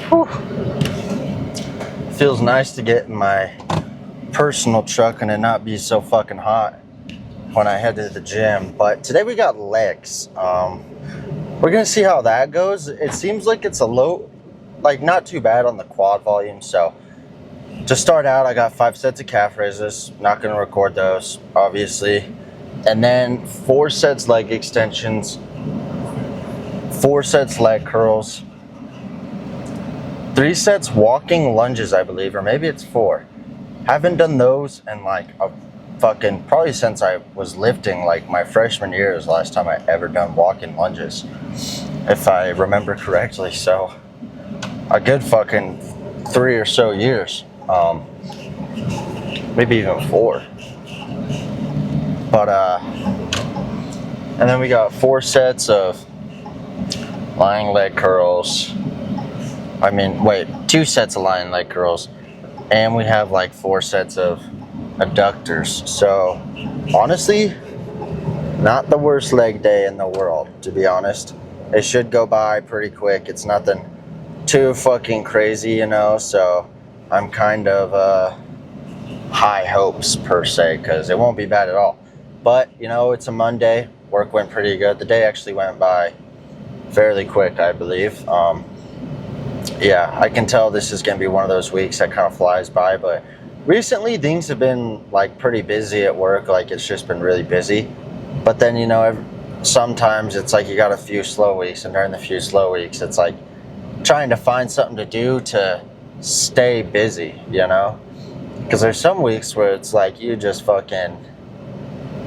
Whew. Feels nice to get in my personal truck and it not be so fucking hot when I head to the gym. But today we got legs. We're gonna see how that goes. It seems like it's a low, like not too bad on the quad volume. So to start out, I got 5 sets of calf raises. Not gonna record those, obviously. And then 4 sets leg extensions, 4 sets leg curls, 3 sets walking lunges, I believe, or maybe it's 4. Haven't done those in like a fucking, probably since I was lifting, like my freshman year is the last time I ever done walking lunges, if I remember correctly. So a good fucking 3 or so years, maybe even 4. But and then we got 4 sets of lying leg curls. 2 sets of lying leg curls, and we have like 4 sets of adductors. So honestly, not the worst leg day in the world, to be honest. It should go by pretty quick. It's nothing too fucking crazy, you know, so I'm kind of high hopes per se, because it won't be bad at all. But you know, it's a Monday. Work went pretty good. The day actually went by fairly quick, I believe. Yeah, I can tell this is going to be one of those weeks that kind of flies by, but recently things have been like pretty busy at work. Like it's just been really busy. But then, you know, sometimes it's like you got a few slow weeks, and during the few slow weeks, it's like trying to find something to do to stay busy, you know? Because there's some weeks where it's like you just fucking,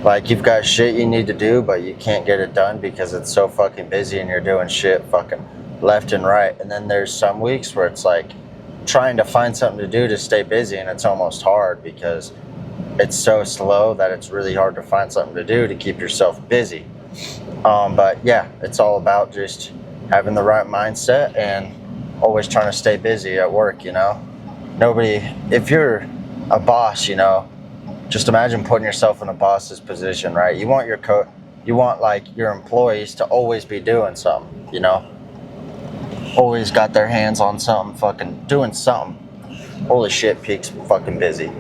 like you've got shit you need to do, but you can't get it done because it's so fucking busy and you're doing shit fucking left and right. And then there's some weeks where it's like trying to find something to do to stay busy, and it's almost hard because it's so slow that it's really hard to find something to do to keep yourself busy. But yeah, it's all about just having the right mindset and always trying to stay busy at work, you know? If you're a boss, you know, just imagine putting yourself in a boss's position, right? You want like your employees to always be doing something, you know? Always got their hands on something, fucking doing something. Holy shit, Peak's fucking busy.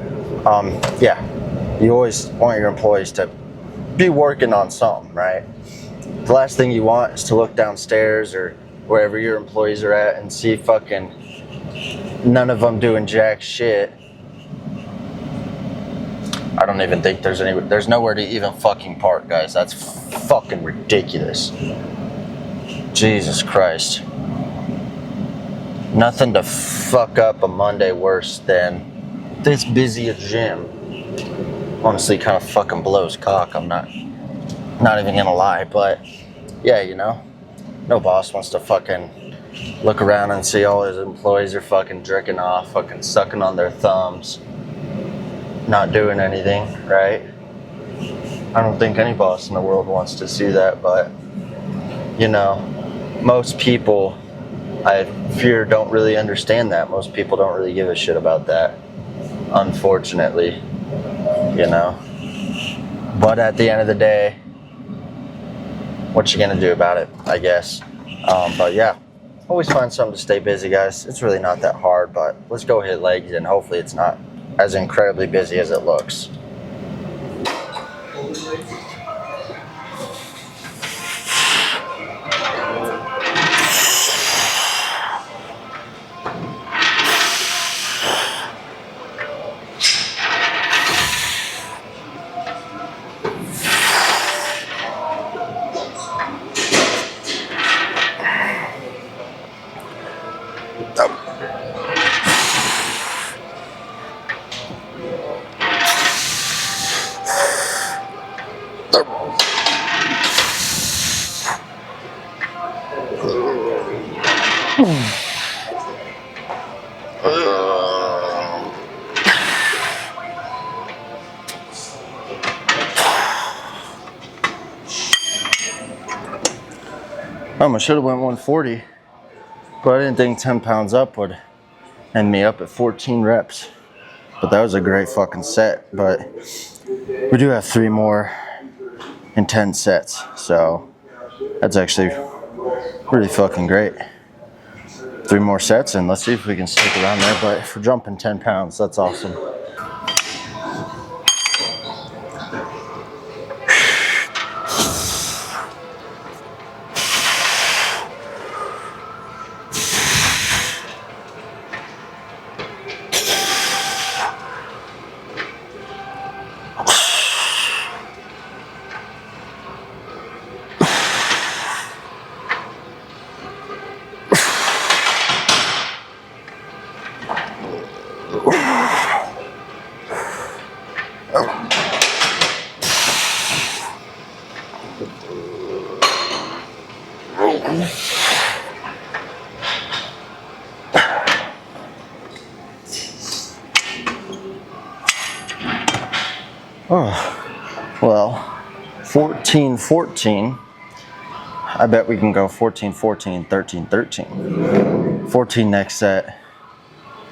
Yeah, you always want your employees to be working on something, right? The last thing you want is to look downstairs or wherever your employees are at and see fucking none of them doing jack shit. I don't even think there's nowhere to even fucking park, guys. That's fucking ridiculous. Jesus Christ. Nothing to fuck up a Monday worse than this busy a gym. Honestly, kind of fucking blows cock. I'm not even gonna lie, but yeah, you know, no boss wants to fucking look around and see all his employees are fucking jerking off, fucking sucking on their thumbs, not doing anything, right? I don't think any boss in the world wants to see that, but you know, most people, I fear, don't really understand that. Most people don't really give a shit about that, unfortunately, you know. But at the end of the day, what you gonna do about it, I guess. But yeah, always find something to stay busy, guys. It's really not that hard, but let's go hit legs, and hopefully it's not as incredibly busy as it looks. I should have went 140, but I didn't think 10 pounds up would end me up at 14 reps. But that was a great fucking set. But we do have 3 more in 10 sets, so that's actually really fucking great. 3 more sets, and let's see if we can stick around there. But for jumping 10 pounds, that's awesome. Oh, well, 14-14. I bet we can go 14-14, 13-13. 14 next set.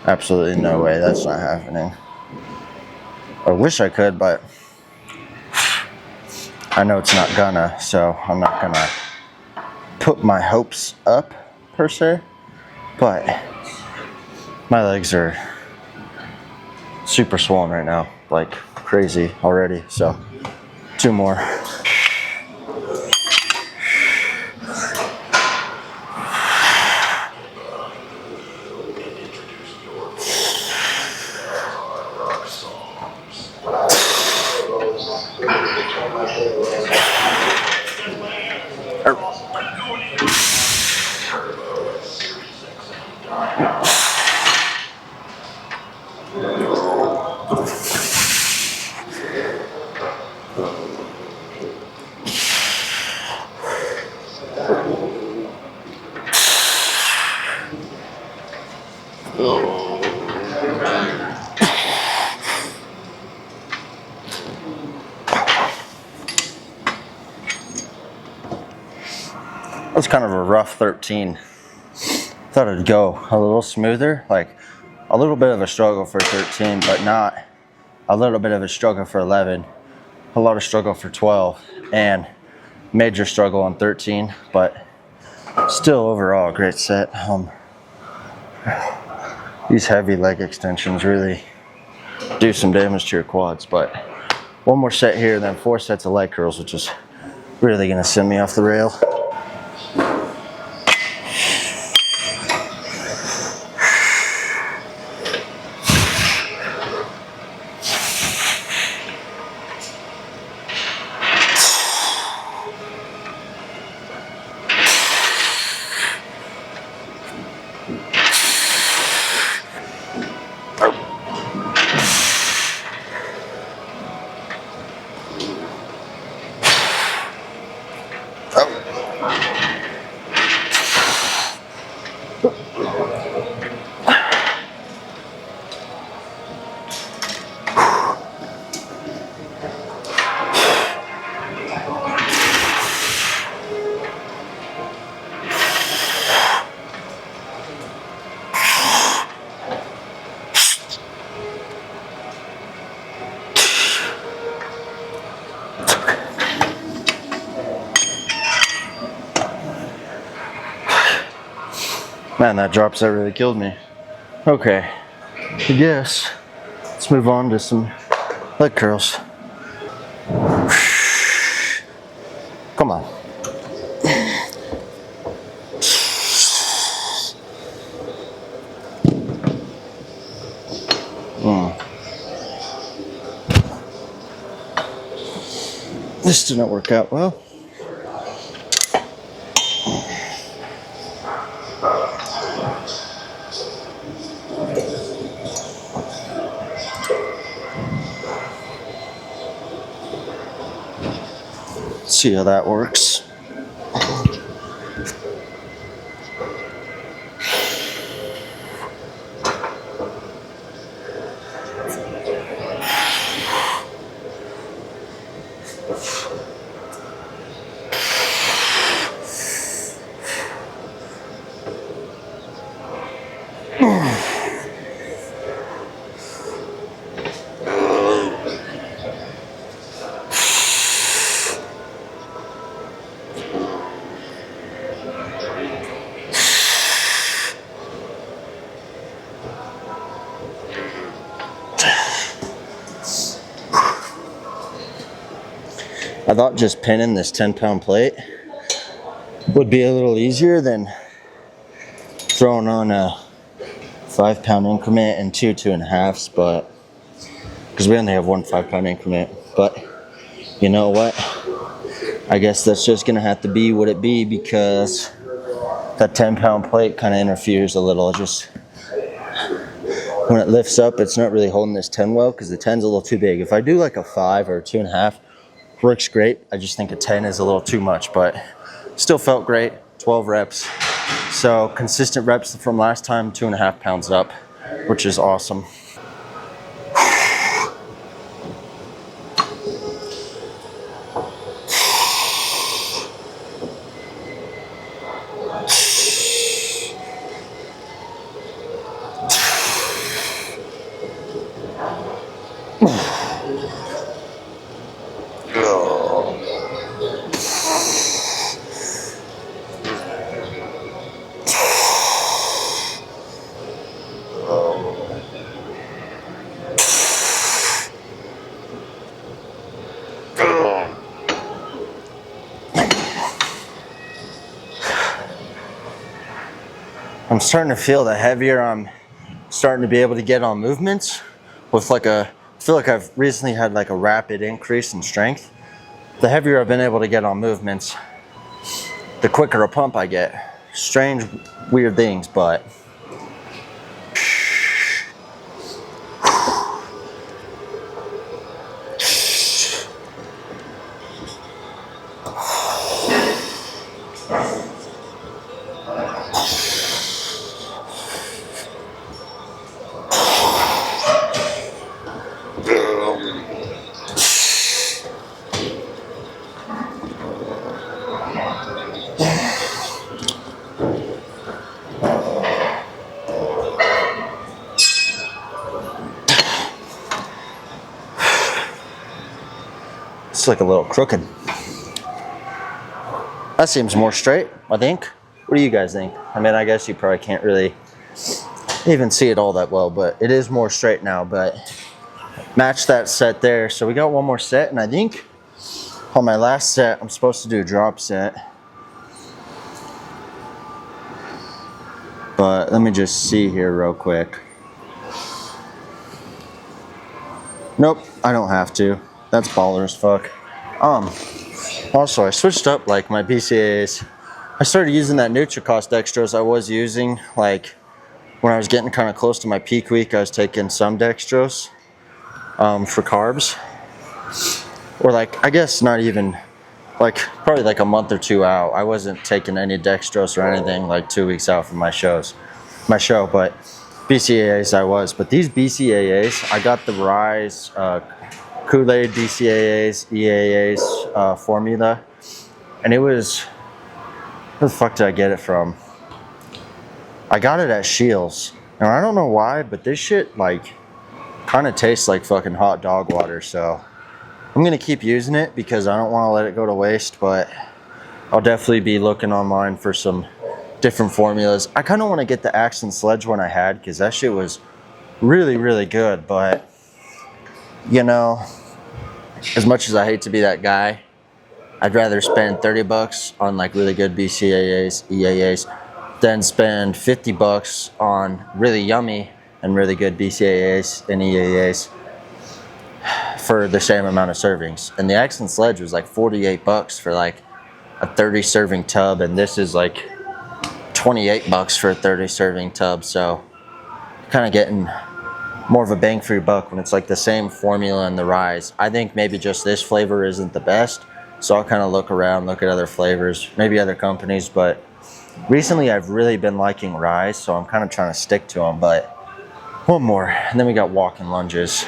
Absolutely no way, that's not happening. I wish I could, but I know it's not gonna, so I'm not gonna put my hopes up, per se. But my legs are super swollen right now, like crazy already, so 2 more. That was kind of a rough 13. Thought it'd go a little smoother, like a little bit of a struggle for 13, but not a little bit of a struggle for 11, a lot of struggle for 12, and major struggle on 13, but still overall a great set. These heavy leg extensions really do some damage to your quads, but 1 more set here, then 4 sets of leg curls, which is really gonna send me off the rail. Man, that drop set really killed me. Okay, I guess let's move on to some leg curls. Come on. This didn't work out well. See how that works. I thought just pinning this 10-pound plate would be a little easier than throwing on a 5-pound increment and 2.5s, but because we only have one 5-pound increment. But you know what? I guess that's just gonna have to be what it be, because that 10-pound plate kind of interferes a little. Just when it lifts up, it's not really holding this 10 well, because the 10's a little too big. If I do like a 5 or a 2.5, works great. I just think a 10 is a little too much, but still felt great. 12 reps. So consistent reps from last time, 2.5 pounds up, which is awesome. I'm starting to feel the heavier I'm starting to be able to get on movements with like I feel like I've recently had like a rapid increase in strength. The heavier I've been able to get on movements, the quicker a pump I get. Strange, weird things, but it's like a little crooked. That seems more straight, I think. What do you guys think? I mean, I guess you probably can't really even see it all that well, but it is more straight now. But match that set there. So we got one more set, and I think on my last set, I'm supposed to do a drop set. But let me just see here real quick. Nope, I don't have to. That's baller as fuck. Also, I switched up like my BCAAs. I started using that NutriCost dextrose I was using. Like when I was getting kind of close to my peak week, I was taking some dextrose for carbs. Or like, I guess not even, like probably like a month or two out. I wasn't taking any dextrose or anything like 2 weeks out from my show, but BCAAs I was. But these BCAAs, I got the Rise Kool-Aid BCAAs, EAAs formula, and it was, where the fuck did I get it from? I got it at Shields, and I don't know why, but this shit like kind of tastes like fucking hot dog water. So I'm gonna keep using it because I don't want to let it go to waste, but I'll definitely be looking online for some different formulas. I kind of want to get the Action Sledge one I had, because that shit was really, really good. But you know, as much as I hate to be that guy, I'd rather spend 30 bucks on like really good BCAAs, EAAs, than spend 50 bucks on really yummy and really good BCAAs and EAAs for the same amount of servings. And the Action Sledge was like 48 bucks for like a 30 serving tub, and this is like 28 bucks for a 30 serving tub. So kind of getting more of a bang for your buck when it's like the same formula in the Rise. I think maybe just this flavor isn't the best, so I'll kind of look around, look at other flavors, maybe other companies. But recently I've really been liking Rise, so I'm kind of trying to stick to them. But one more, and then we got walking lunges.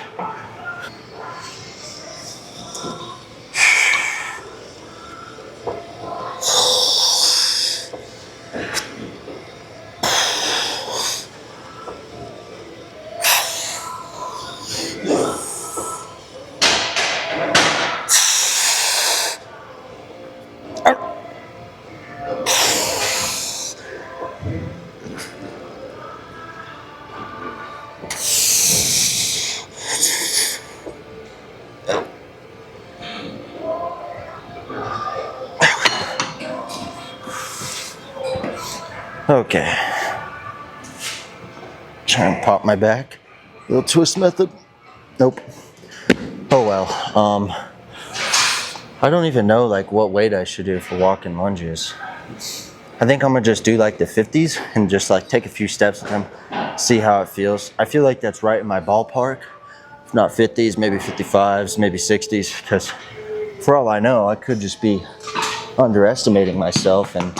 Okay. Try and pop my back. Little twist method. Nope. Oh well. I don't even know like what weight I should do for walking lunges. I think I'm gonna just do like the 50s and just like take a few steps with them, see how it feels. I feel like that's right in my ballpark. If not 50s, maybe 55s, maybe 60s, because for all I know, I could just be underestimating myself and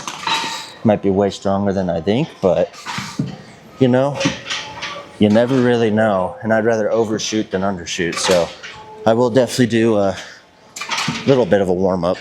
might be way stronger than I think, but you know, you never really know, and I'd rather overshoot than undershoot, so I will definitely do a little bit of a warm-up.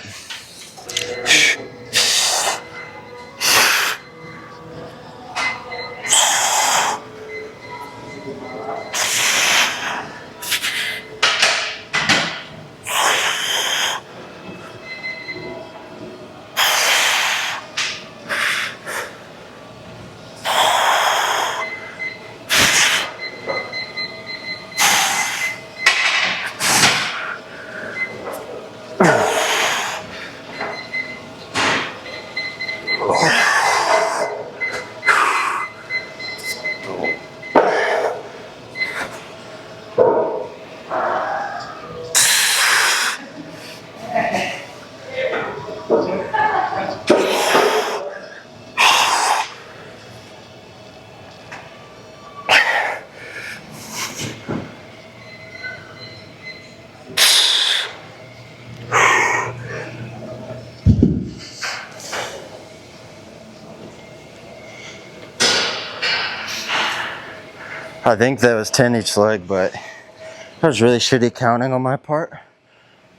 I think that was 10 each leg, but that was really shitty counting on my part.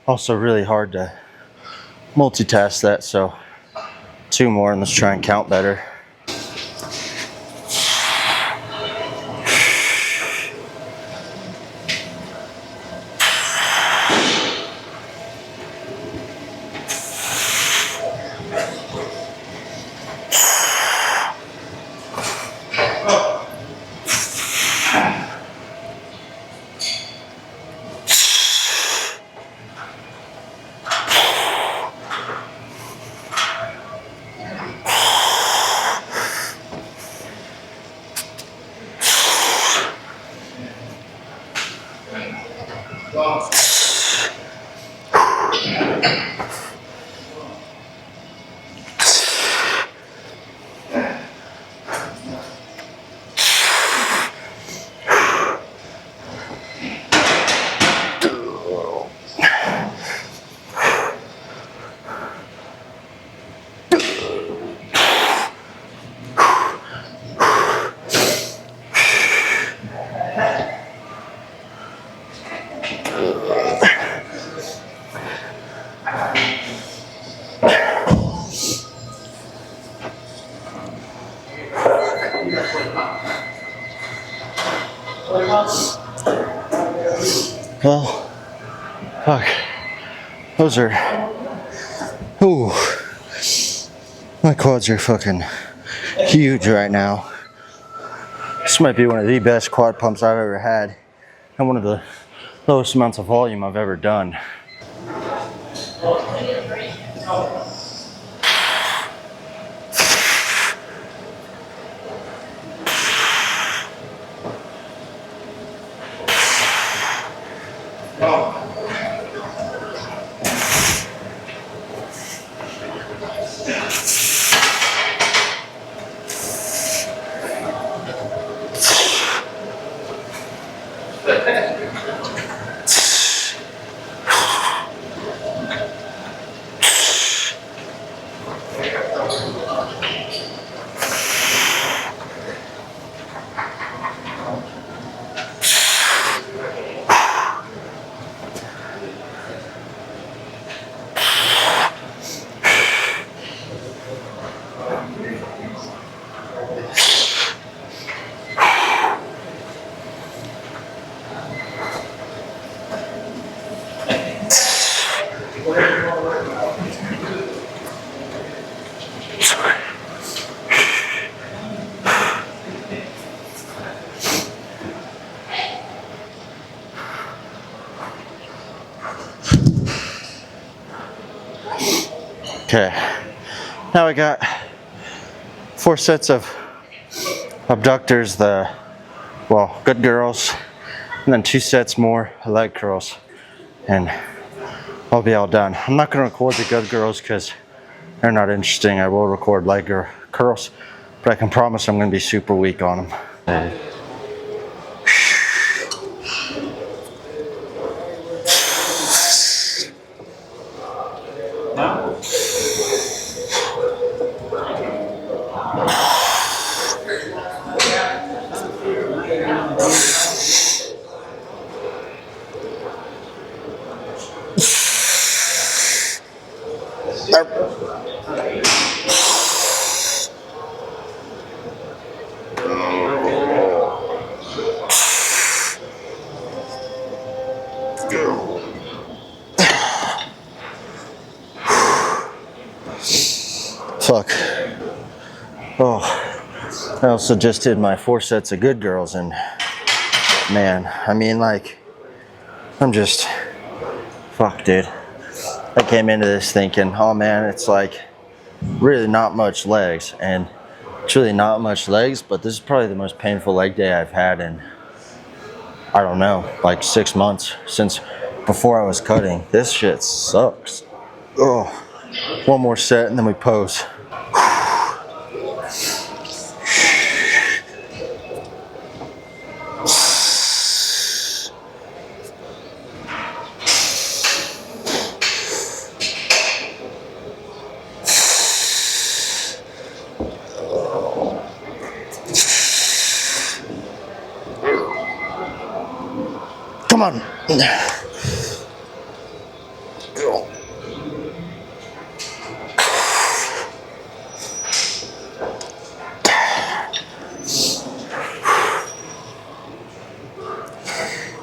Also really hard to multitask that, so 2 more and let's try and count better. Well, fuck. Those are, ooh, my quads are fucking huge right now. This might be one of the best quad pumps I've ever had, and one of the lowest amounts of volume I've ever done. Okay, now I got 4 sets of abductors, good girls, and then 2 sets more leg curls, and I'll be all done. I'm not gonna record the good girls because they're not interesting. I will record leg curls, but I can promise I'm gonna be super weak on them. Fuck. Oh, I also just did my 4 sets of good girls, and man, I mean, like, I'm just, fuck, dude. I came into this thinking, oh man, it's like really not much legs, and it's really not much legs, but this is probably the most painful leg day I've had in, I don't know, like 6 months since before I was cutting. This shit sucks. Oh, one more set and then we pose. Come on.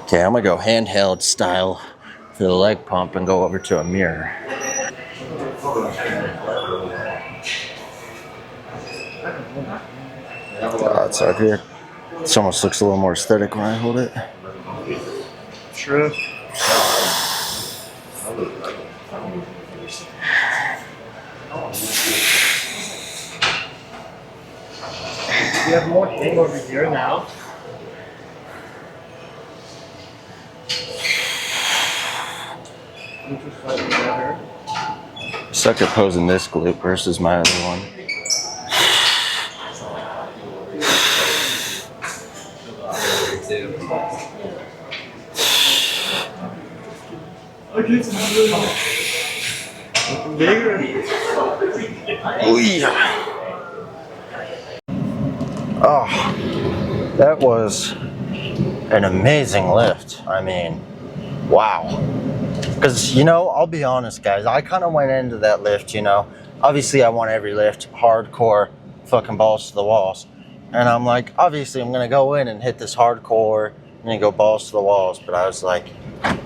Okay, I'm gonna go handheld style for the leg pump and go over to a mirror. Oh, it's so good. This almost looks a little more aesthetic when I hold it. True. You have more thing over here now. Suck at posing this glute versus my other one. Bigger. Oh, that was an amazing lift. I mean, wow. Because, you know, I'll be honest, guys, I kind of went into that lift, you know. Obviously, I want every lift hardcore, fucking balls to the walls. And I'm like, obviously, I'm going to go in and hit this hardcore and then go balls to the walls. But I was like,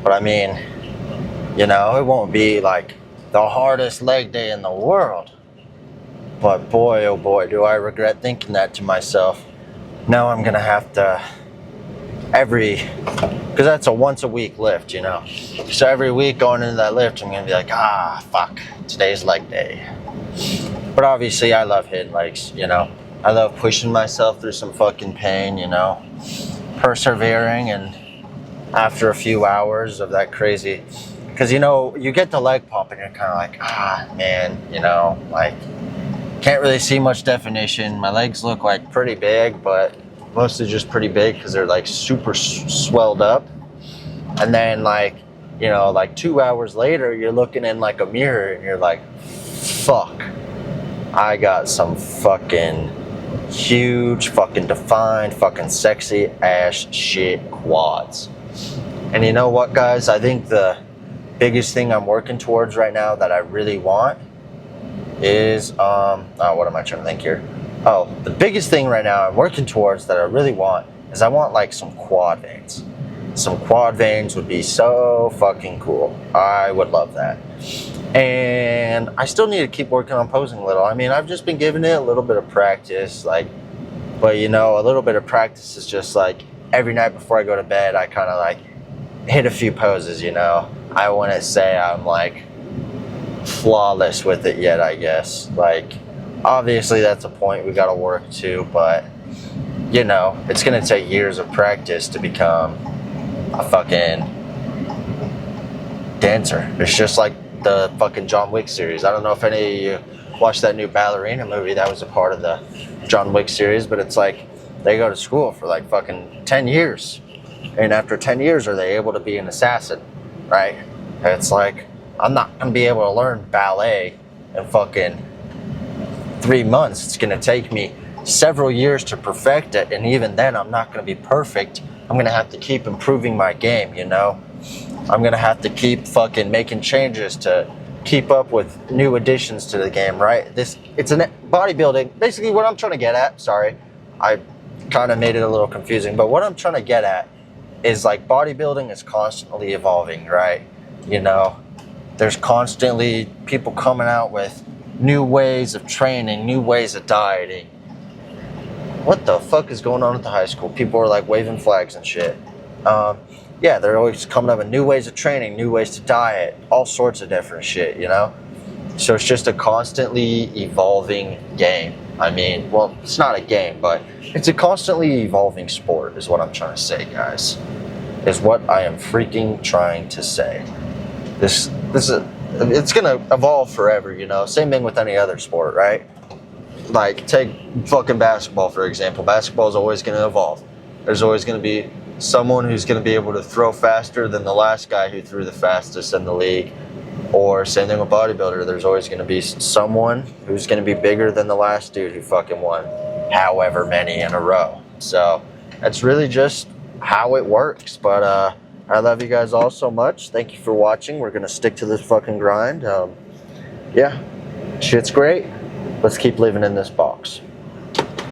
but I mean, you know, it won't be like the hardest leg day in the world. But boy, oh boy, do I regret thinking that to myself. Now I'm going to have to because that's a once a week lift, you know. So every week going into that lift, I'm going to be like, fuck, today's leg day. But obviously I love hitting legs, you know. I love pushing myself through some fucking pain, you know. Persevering, and after a few hours of that crazy, because, you know, you get the leg pump and you're kind of like, man, you know, like, can't really see much definition. My legs look like pretty big, but mostly just pretty big because they're like super swelled up. And then, like, you know, like 2 hours later, you're looking in like a mirror and you're like, fuck, I got some fucking huge, fucking defined, fucking sexy ass shit quads. And you know what, guys? I think the biggest thing I'm working towards right now that I really want is, what am I trying to think here? Oh, the biggest thing right now I'm working towards that I really want is I want like some quad veins. Some quad veins would be so fucking cool. I would love that. And I still need to keep working on posing a little. I mean, I've just been giving it a little bit of practice, like, but you know, a little bit of practice is just like every night before I go to bed, I kind of like hit a few poses, you know. I wouldn't say I'm like flawless with it yet, I guess. Like, Obviously, that's a point we got to work to, but you know, it's gonna take years of practice to become a fucking dancer. It's just like the fucking John Wick series. I don't know if any of you watched that new Ballerina movie that was a part of the John Wick series, but it's like they go to school for like fucking 10 years. And after 10 years, are they able to be an assassin, right? And it's like, I'm not gonna be able to learn ballet in fucking 3 months. It's gonna take me several years to perfect it, and even then I'm not going to be perfect. I'm going to have to keep improving my game, you know? I'm going to have to keep fucking making changes to keep up with new additions to the game, right? It's a bodybuilding. Basically what I'm trying to get at, sorry, I kind of made it a little confusing, but what I'm trying to get at is like bodybuilding is constantly evolving, right? You know, there's constantly people coming out with new ways of training, new ways of dieting. What the fuck is going on at the high school? People are like waving flags and shit. Yeah, they're always coming up with new ways of training, new ways to diet, all sorts of different shit, you know? So it's just a constantly evolving game. I mean, well, it's not a game, but it's a constantly evolving sport is what I'm trying to say, guys. Is what I am freaking trying to say. This is, it's gonna evolve forever, you know? Same thing with any other sport, right? Like, take fucking basketball, for example. Basketball is always going to evolve. There's always going to be someone who's going to be able to throw faster than the last guy who threw the fastest in the league. Or same thing with bodybuilder. There's always going to be someone who's going to be bigger than the last dude who fucking won however many in a row. So that's really just how it works. But I love you guys all so much. Thank you for watching. We're going to stick to this fucking grind. Yeah, shit's great. Let's keep living in this box.